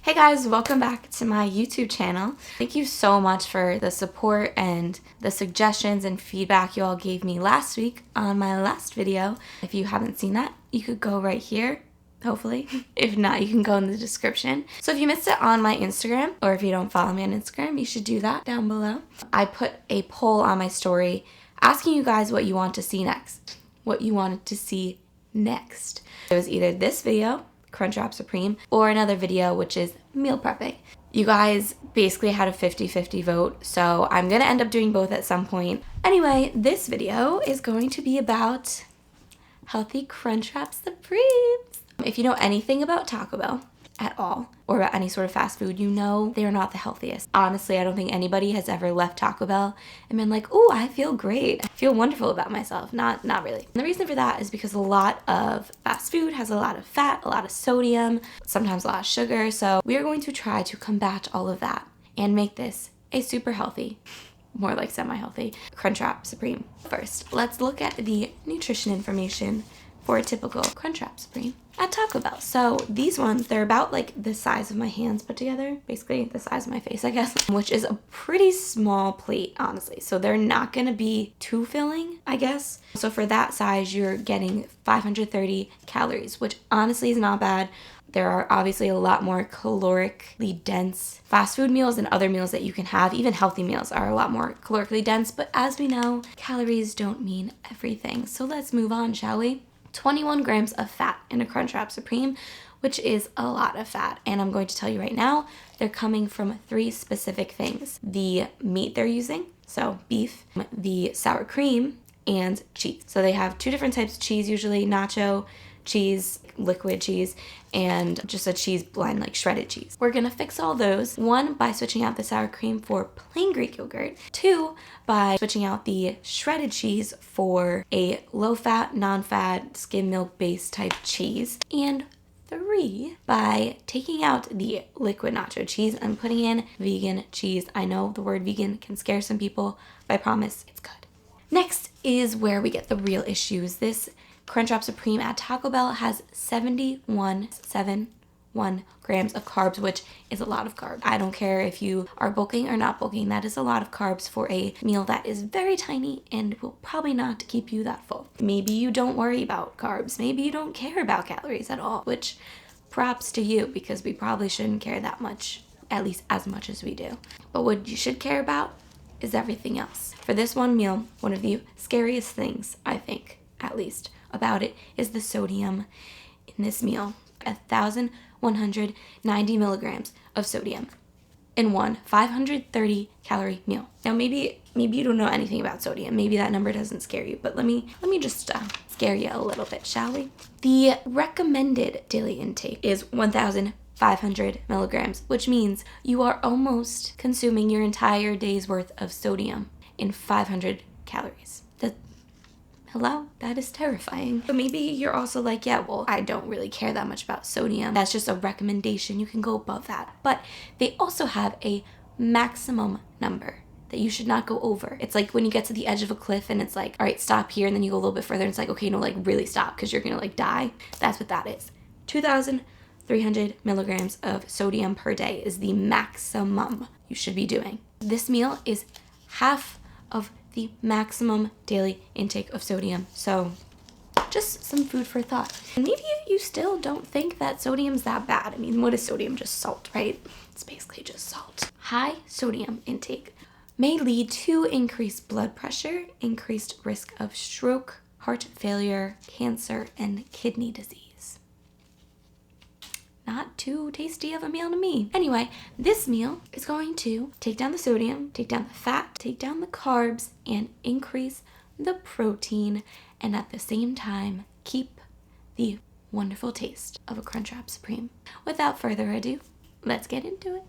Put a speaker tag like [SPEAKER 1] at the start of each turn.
[SPEAKER 1] Hey guys, welcome back to my YouTube channel. Thank you so much for the support and the suggestions and feedback you all gave me last week on my last video. If you haven't seen that, you could go right here, hopefully. If not, you can go in the description. So if you missed it on my Instagram, or if you don't follow me on Instagram, you should do that down below. I put a poll on my story asking you guys what you want to see next. What you wanted to see next. It was either this video, Crunchwrap Supreme, or another video which is meal prepping. You guys basically had a 50-50 vote, so I'm gonna end up doing both at some point. Anyway, this video is going to be about healthy Crunchwrap Supremes. If you know anything about Taco Bell at all, or about any sort of fast food, you know they are not the healthiest. Honestly, I don't think anybody has ever left Taco Bell and been like, oh, I feel great. I feel wonderful about myself. Not really. And the reason for that is because a lot of fast food has a lot of fat, a lot of sodium, sometimes a lot of sugar. So we are going to try to combat all of that and make this a super healthy, more like semi-healthy, Crunchwrap Supreme. First, let's look at the nutrition information for a typical Crunchwrap Supreme at Taco Bell. So these ones, they're about like the size of my hands put together, basically the size of my face, I guess, which is a pretty small plate, honestly. So they're not gonna be too filling, I guess. So for that size, you're getting 530 calories, which honestly is not bad. There are obviously a lot more calorically dense fast food meals and other meals that you can have. Even healthy meals are a lot more calorically dense, but as we know, calories don't mean everything. So let's move on, shall we? 21 grams of fat in a Crunchwrap Supreme, which is a lot of fat. And I'm going to tell you right now, they're coming from 3 specific things. The meat they're using, so beef, the sour cream, and cheese. So they have 2 different types of cheese, usually nacho cheese, liquid cheese, and just a cheese blend, like shredded cheese. We're gonna fix all those. 1, by switching out the sour cream for plain Greek yogurt. 2, by switching out the shredded cheese for a low-fat, non-fat, skim milk-based type cheese. And 3, by taking out the liquid nacho cheese and putting in vegan cheese. I know the word vegan can scare some people, but I promise it's good. Next is where we get the real issues. This Crunchwrap Supreme at Taco Bell has 71 grams of carbs, which is a lot of carbs. I don't care if you are bulking or not bulking, that is a lot of carbs for a meal that is very tiny and will probably not keep you that full. Maybe you don't worry about carbs. Maybe you don't care about calories at all, which props to you, because we probably shouldn't care that much, at least as much as we do. But what you should care about is everything else. For this one meal, one of the scariest things, I think, at least, about it is the sodium in this meal. 1,190 milligrams of sodium in one 530 calorie meal. Now maybe you don't know anything about sodium. Maybe that number doesn't scare you, but let me just scare you a little bit, shall we? The recommended daily intake is 1,500 milligrams, which means you are almost consuming your entire day's worth of sodium in 500 calories. Hello? That is terrifying. But maybe you're also like, yeah, well, I don't really care that much about sodium. That's just a recommendation. You can go above that. But they also have a maximum number that you should not go over. It's like when you get to the edge of a cliff and it's like, all right, stop here. And then you go a little bit further and it's like, okay, no, like really stop, because you're gonna like die. That's what that is. 2,300 milligrams of sodium per day is the maximum you should be doing. This meal is half of the maximum daily intake of sodium. So just some food for thought. And maybe you still don't think that sodium's that bad. I mean, what is sodium? Just salt, right? It's basically just salt. High sodium intake may lead to increased blood pressure, increased risk of stroke, heart failure, cancer, and kidney disease. Not too tasty of a meal to me. Anyway, this meal is going to take down the sodium, take down the fat, take down the carbs, and increase the protein, and at the same time, keep the wonderful taste of a Crunchwrap Supreme. Without further ado, let's get into it.